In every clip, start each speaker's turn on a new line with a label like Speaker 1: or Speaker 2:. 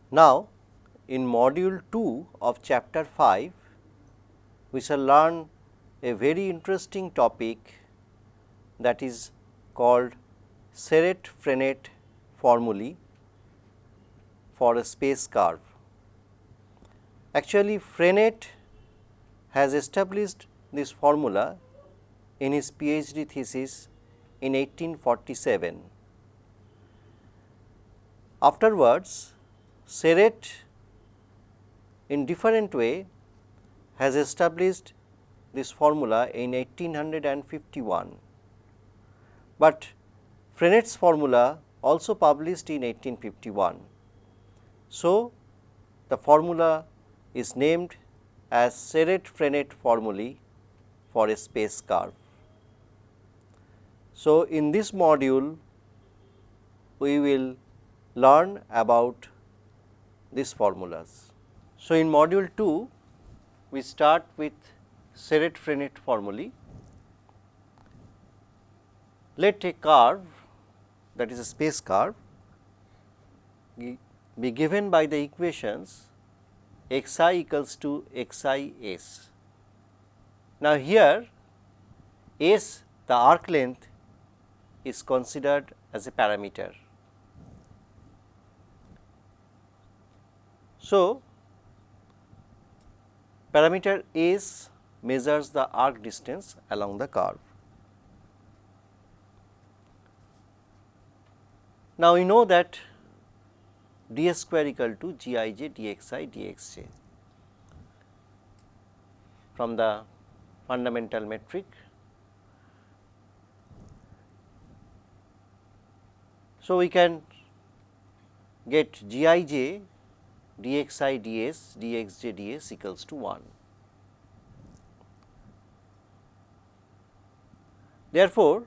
Speaker 1: Now, in module 2 of chapter 5, we shall learn a very interesting topic, that is called Serret-Frenet formulae for a space curve. Actually, Frenet has established this formula in his PhD thesis in 1847. Afterwards, Serret in different way has established this formula in 1851, but Frenet's formula also published in 1851. So, the formula is named as Serret-Frenet formulae for a space curve. So, in this module we will learn about these formulas. So, in module 2 we start with Serret-Frenet formulae. Let a curve, that is a space curve, be given by the equations x I equals to x I s. Now, here s, the arc length, is considered as a parameter. So, parameter s measures the arc distance along the curve. Now, we know that ds square equal to g I j dxi dxj from the fundamental metric. So, we can get g I j dxi ds dxj ds equals to 1. Therefore,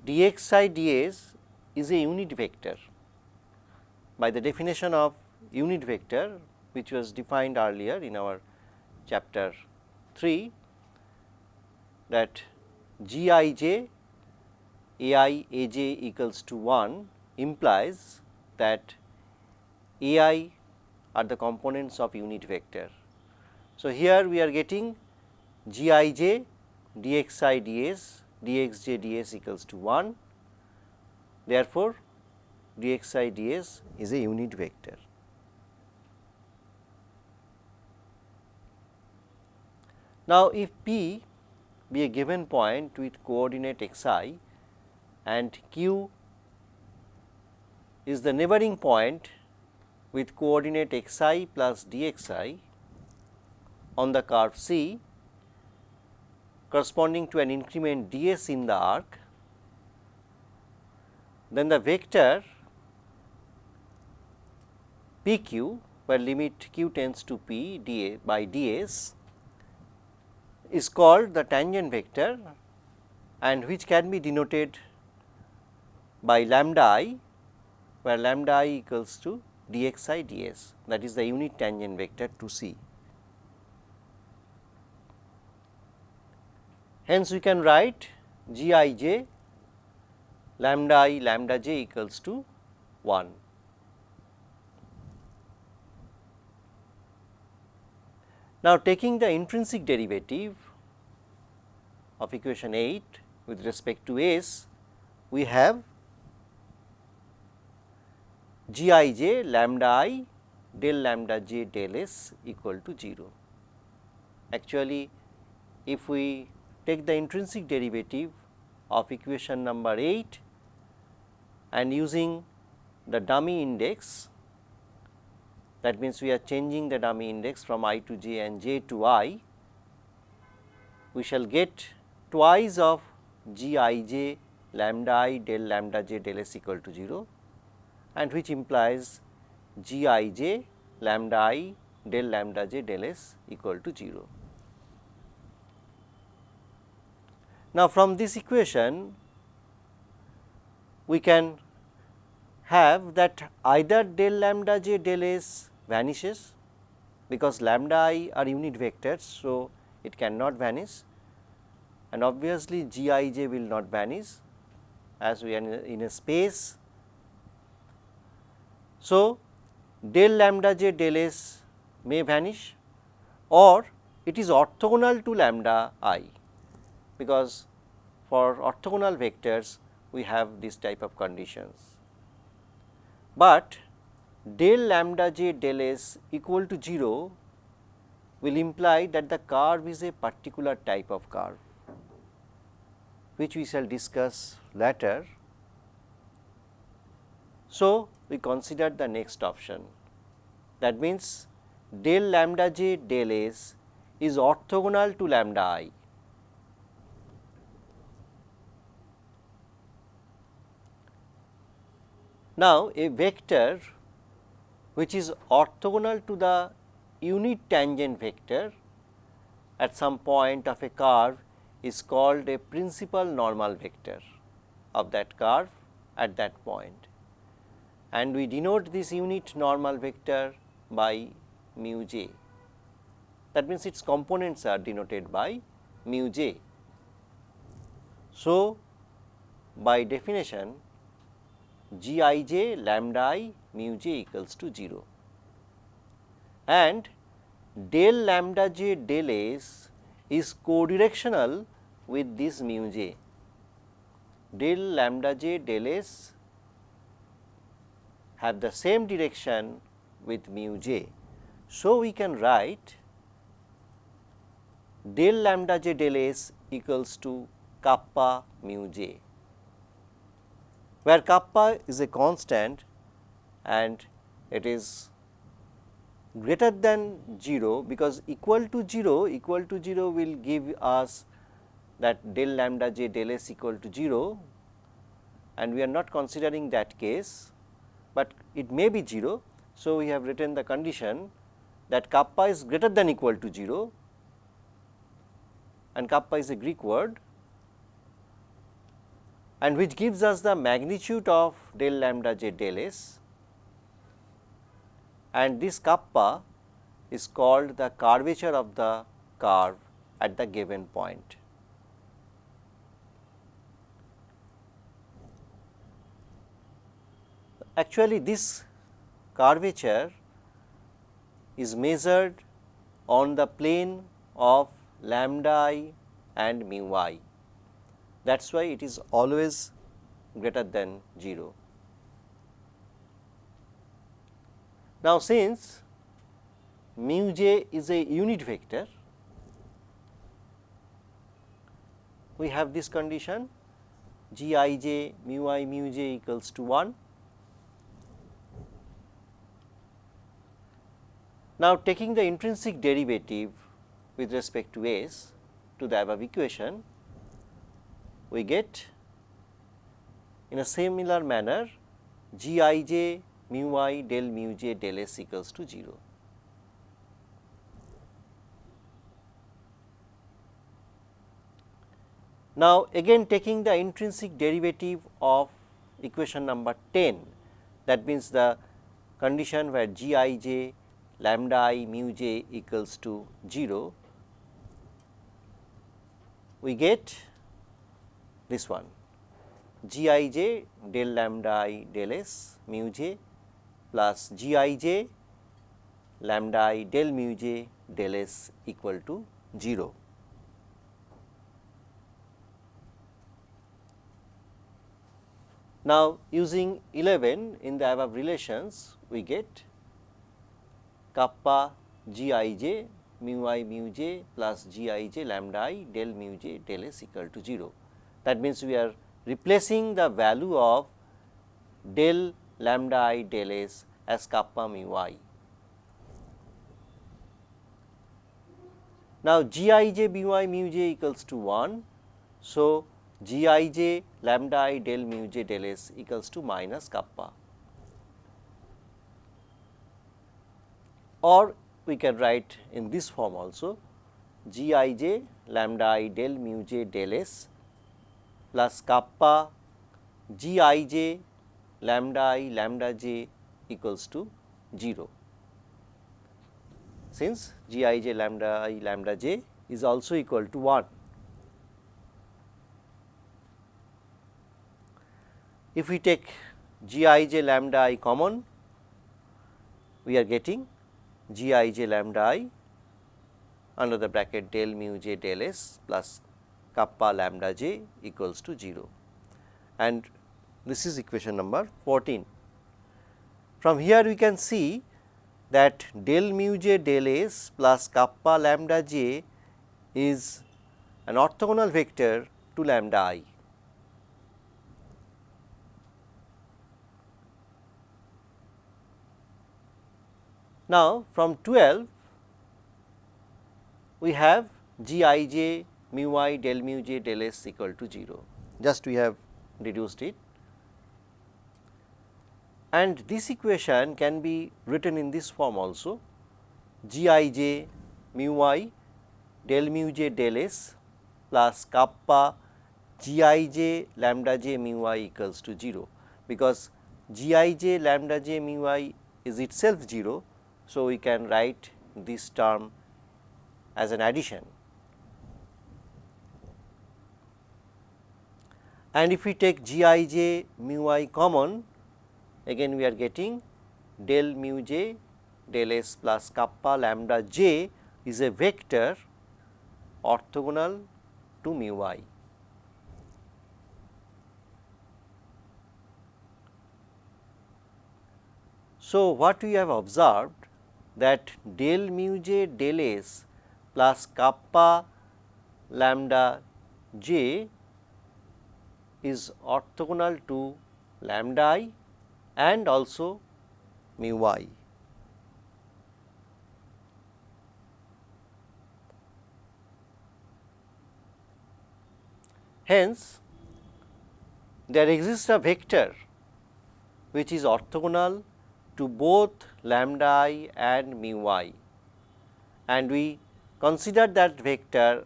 Speaker 1: dxi ds is a unit vector by the definition of unit vector, which was defined earlier in our chapter 3, that g I j a I a j equals to 1 implies that a I are the components of unit vector. So, here we are getting g I j dxi ds dxj ds equals to 1. Therefore, dxi ds is a unit vector. Now, if P be a given point with coordinate xi and Q is the neighboring point with coordinate xi plus dxi on the curve C corresponding to an increment ds in the arc, then the vector p q, where limit q tends to p dA by ds, is called the tangent vector, and which can be denoted by lambda I, where lambda I equals to dxi ds, that is the unit tangent vector to C. Hence, we can write g I j lambda I lambda j equals to 1. Now, taking the intrinsic derivative of equation 8 with respect to s, we have g I j lambda I del lambda j del s equal to 0. Actually, if we take the intrinsic derivative of equation number 8 and using the dummy index, that means we are changing the dummy index from I to j and j to I, we shall get twice of g I j lambda I del lambda j del s equal to 0, and which implies g I j lambda I del lambda j del s equal to 0. Now, from this equation we can have that either del lambda j del s vanishes, because lambda I are unit vectors. So, it cannot vanish, and obviously g I j will not vanish as we are in a space. So, del lambda j del s may vanish, or it is orthogonal to lambda I, because for orthogonal vectors we have this type of conditions. But del lambda j del s equal to 0 will imply that the curve is a particular type of curve, which we shall discuss later. So, we consider the next option, that means del lambda j del s is orthogonal to lambda I. Now, a vector which is orthogonal to the unit tangent vector at some point of a curve is called a principal normal vector of that curve at that point, and we denote this unit normal vector by mu j. That means, its components are denoted by mu j. So, by definition g I j lambda I mu j equals to 0, and del lambda j del s is codirectional with this mu j. Del lambda j del s have the same direction with mu j. So, we can write del lambda j del s equals to kappa mu j, where kappa is a constant and it is greater than 0, because equal to 0 will give us that del lambda j del s equal to 0, and we are not considering that case, but it may be 0. So, we have written the condition that kappa is greater than equal to 0, and kappa is a Greek word, and which gives us the magnitude of del lambda j del s, and this kappa is called the curvature of the curve at the given point. Actually, this curvature is measured on the plane of lambda I and mu I. That is why it is always greater than 0. Now, since mu j is a unit vector, we have this condition g I j mu I mu j equals to 1. Now, taking the intrinsic derivative with respect to s to the above equation, we get in a similar manner g I j mu I del mu j del s equals to 0. Now, again taking the intrinsic derivative of equation number 10, that means the condition where g I j lambda I mu j equals to 0, we get this one g I j del lambda I del s mu j plus g I j lambda I del mu j del s equal to 0. Now, using 11 in the above relations, we get kappa g I j mu I mu j plus g I j lambda I del mu j del s equal to 0. That means, we are replacing the value of del lambda I del s as kappa mu I. Now, g I j mu I mu j equals to 1. So, g I j lambda I del mu j del s equals to minus kappa, or we can write in this form also g I j lambda I del mu j del s plus kappa g I j lambda I lambda j equals to 0, since g I j lambda I lambda j is also equal to 1. If we take g I j lambda I common, we are getting g I j lambda I under the bracket del mu j del s plus kappa lambda j equals to 0, and this is equation number 14. From here we can see that del mu j del s plus kappa lambda j is an orthogonal vector to lambda I. Now, from 12 we have g I j mu I del mu j del s equal to 0, just we have deduced it, and this equation can be written in this form also: g I j mu I del mu j del s plus kappa g I j lambda j mu I equals to 0, because g I j lambda j mu I is itself 0. So, we can write this term as an addition, and if we take g I j mu I common, again we are getting del mu j del s plus kappa lambda j is a vector orthogonal to mu I. So, what we have observed that del mu j del s plus kappa lambda j is orthogonal to lambda I and also mu I. Hence, there exists a vector which is orthogonal to both lambda I and mu I, and we consider that vector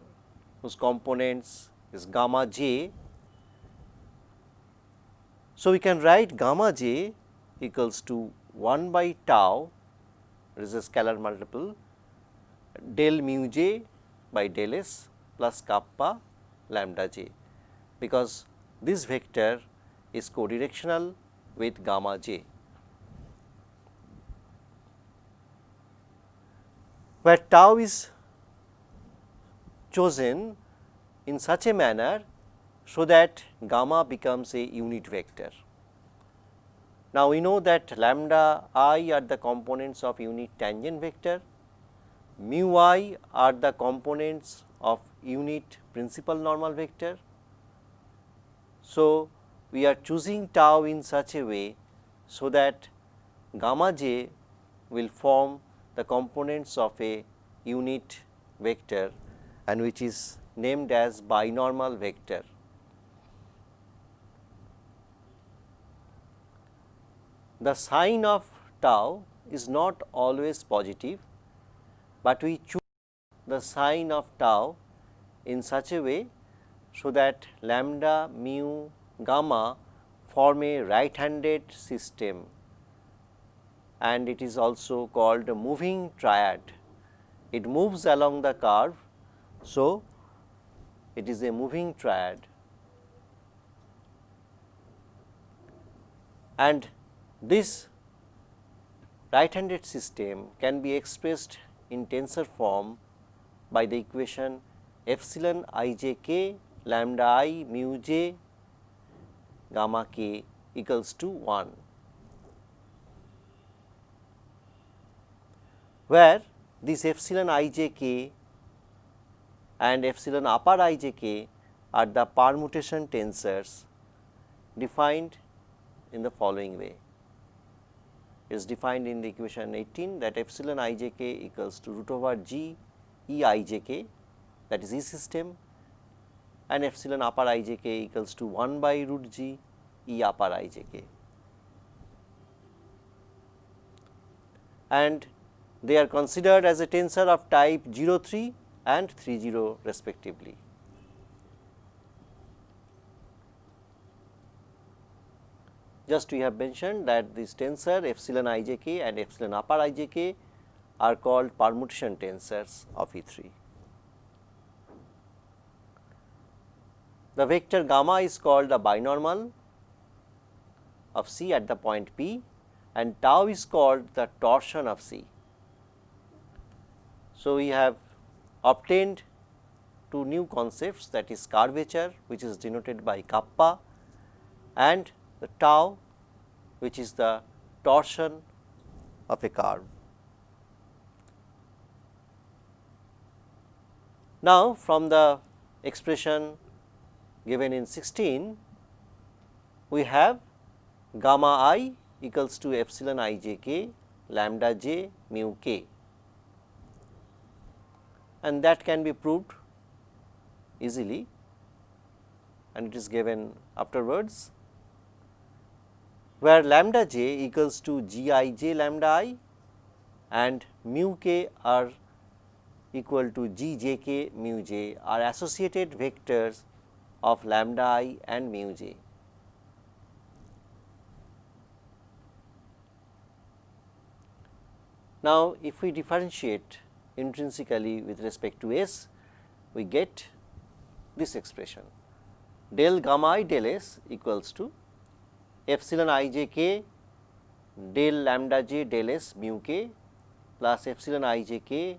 Speaker 1: whose components is gamma j. So, we can write gamma j equals to 1 by tau, it is a scalar multiple, del mu j by del s plus kappa lambda j, because this vector is codirectional with gamma j, where tau is chosen in such a manner so that gamma becomes a unit vector. Now, we know that lambda I are the components of unit tangent vector, mu I are the components of unit principal normal vector. So, we are choosing tau in such a way so that gamma j will form the components of a unit vector, and which is named as binormal vector. The sign of tau is not always positive, but we choose the sign of tau in such a way so that lambda, mu, gamma form a right handed system, and it is also called a moving triad. It moves along the curve. So, it is a moving triad, and this right handed system can be expressed in tensor form by the equation epsilon I j k lambda I mu j gamma k equals to 1, where this epsilon I j k and epsilon upper I j k are the permutation tensors defined in the following way. It is defined in the equation 18 that epsilon I j k equals to root over g e I j k, that is E system, and epsilon upper I j k equals to 1 by root g E upper I j k, and they are considered as a tensor of type 03 and 30 respectively. Just we have mentioned that this tensor epsilon I j k and epsilon upper I j k are called permutation tensors of E3. The vector gamma is called the binormal of C at the point P, and tau is called the torsion of C. So, we have obtained two new concepts, that is curvature, which is denoted by kappa, and the tau, which is the torsion of a curve. Now, from the expression given in 16, we have gamma I equals to epsilon I j k lambda j mu k, and that can be proved easily, and it is given afterwards, where lambda j equals to g I j lambda I and mu k are equal to g j k mu j are associated vectors of lambda I and mu j. Now, if we differentiate intrinsically with respect to S, we get this expression del gamma I del S equals to epsilon I j k del lambda j del S mu k plus epsilon I j k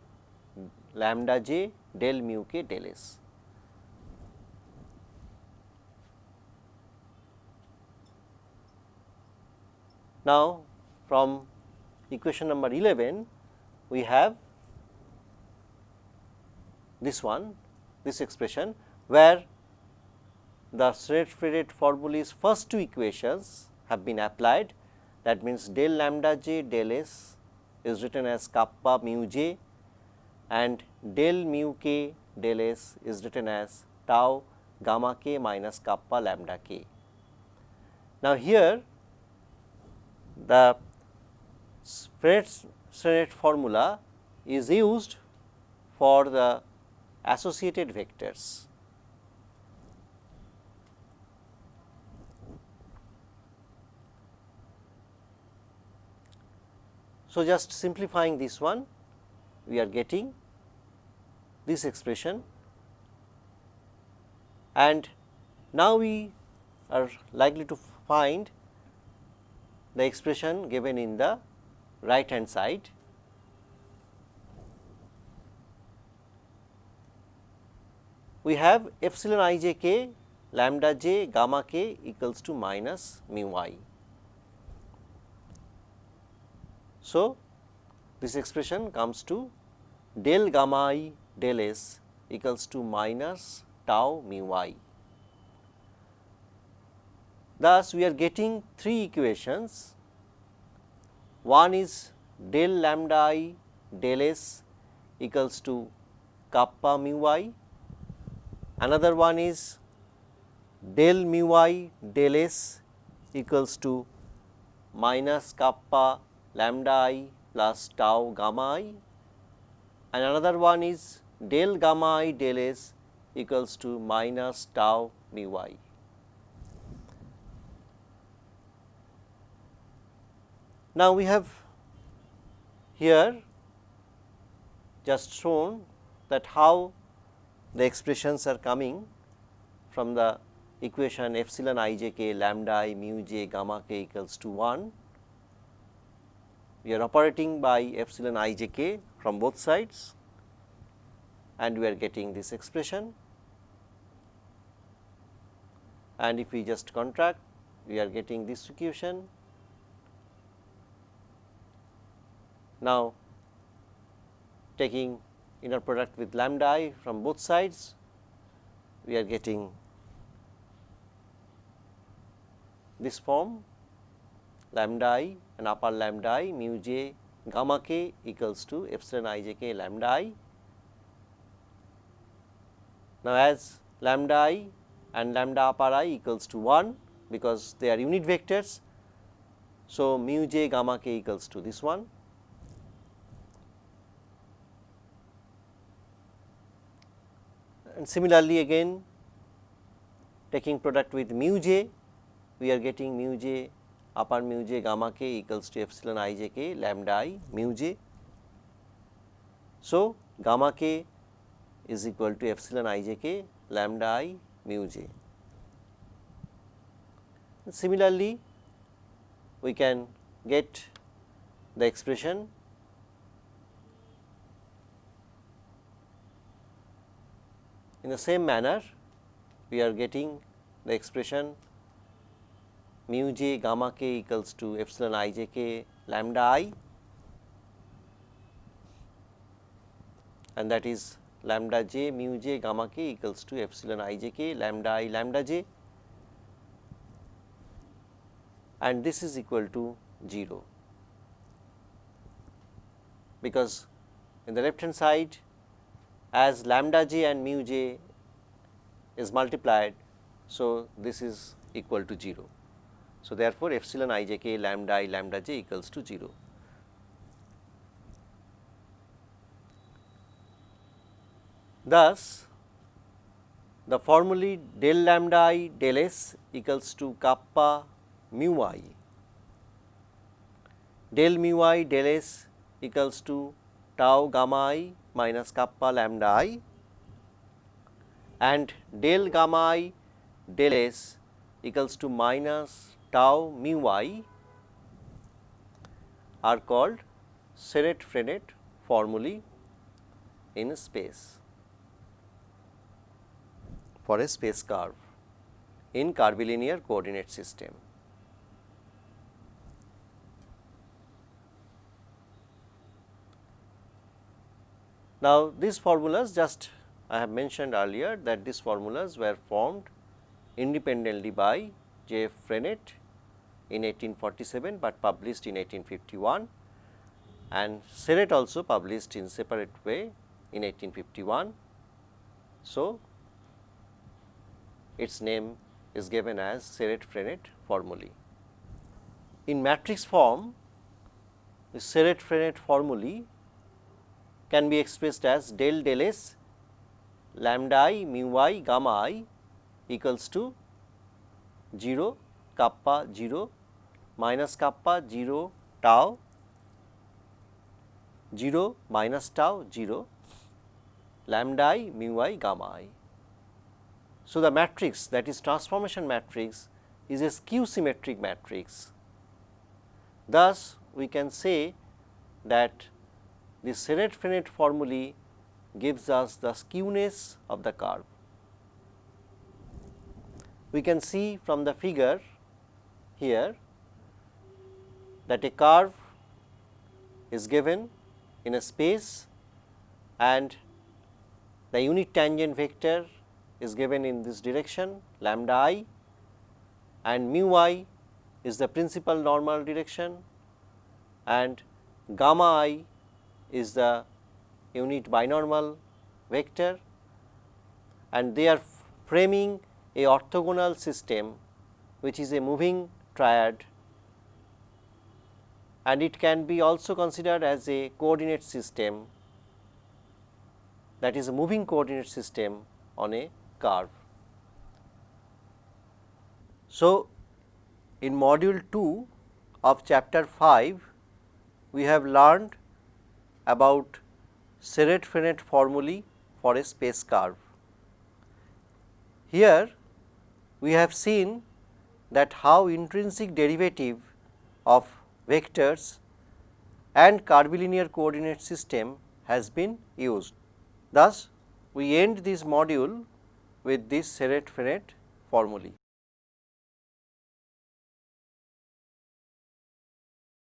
Speaker 1: lambda j del mu k del S. Now, from equation number 11, we have this one, this expression, where the Schmidt-Fredet formula's first two equations have been applied. That means, del lambda j del S is written as kappa mu j and del mu k del S is written as tau gamma k minus kappa lambda k. Now, here the Schmidt formula is used for the associated vectors. So, just simplifying this one, we are getting this expression, and now we are likely to find the expression given in the right hand side. We have epsilon I j k lambda j gamma k equals to minus mu I. So, this expression comes to del gamma I del S equals to minus tau mu I. Thus, we are getting three equations. One is del lambda I del S equals to kappa mu I, another one is del mu I del S equals to minus kappa lambda I plus tau gamma I, and another one is del gamma I del S equals to minus tau mu I. Now, we have here just shown that how the expressions are coming from the equation epsilon I j k lambda I mu j gamma k equals to 1. We are operating by epsilon I j k from both sides, and we are getting this expression, and if we just contract, we are getting this equation. Now, taking inner product with lambda I from both sides, we are getting this form lambda I and upper lambda I mu j gamma k equals to epsilon I j k lambda I. Now, as lambda I and lambda upper I equals to 1, because they are unit vectors. So, mu j gamma k equals to this one. And similarly, again taking product with mu j, we are getting mu j upper mu j gamma k equals to epsilon I j k lambda I mu j. So, gamma k is equal to epsilon I j k lambda I mu j. And similarly, we can get the expression in the same manner. We are getting the expression mu j gamma k equals to epsilon I j k lambda I, and that is lambda j mu j gamma k equals to epsilon I j k lambda I lambda j, and this is equal to 0, because in the left hand side as lambda j and mu j is multiplied. So, this is equal to 0. So, therefore, epsilon I j k lambda I lambda j equals to 0. Thus, the formulae del lambda I del s equals to kappa mu I, del mu I del s equals to tau gamma I minus kappa lambda I, and del gamma I del s equals to minus tau mu I are called Seret-Frenet formulae in space for a space curve in curvilinear coordinate system. Now, these formulas, just I have mentioned earlier that these formulas were formed independently by J. F. Frenet in 1847, but published in 1851, and Seret also published in separate way in 1851. So, its name is given as Seret-Frenet formulae. In matrix form, the Seret-Frenet formulae can be expressed as del del s lambda I mu I gamma I equals to 0 kappa 0 minus kappa 0 tau 0 minus tau 0 lambda I mu I gamma I. So, the matrix, that is transformation matrix, is a skew symmetric matrix. Thus, we can say that the Seret-Frenet formulae gives us the skewness of the curve. We can see from the figure here that a curve is given in a space, and the unit tangent vector is given in this direction lambda I, and mu I is the principal normal direction, and gamma I is the unit binormal vector, and they are framing a orthogonal system which is a moving triad, and it can be also considered as a coordinate system, that is a moving coordinate system on a curve. So, in module 2 of chapter 5, we have learned about Seret-Frenet formulae for a space curve. Here we have seen that how intrinsic derivative of vectors and curvilinear coordinate system has been used. Thus, we end this module with this Seret-Frenet formulae.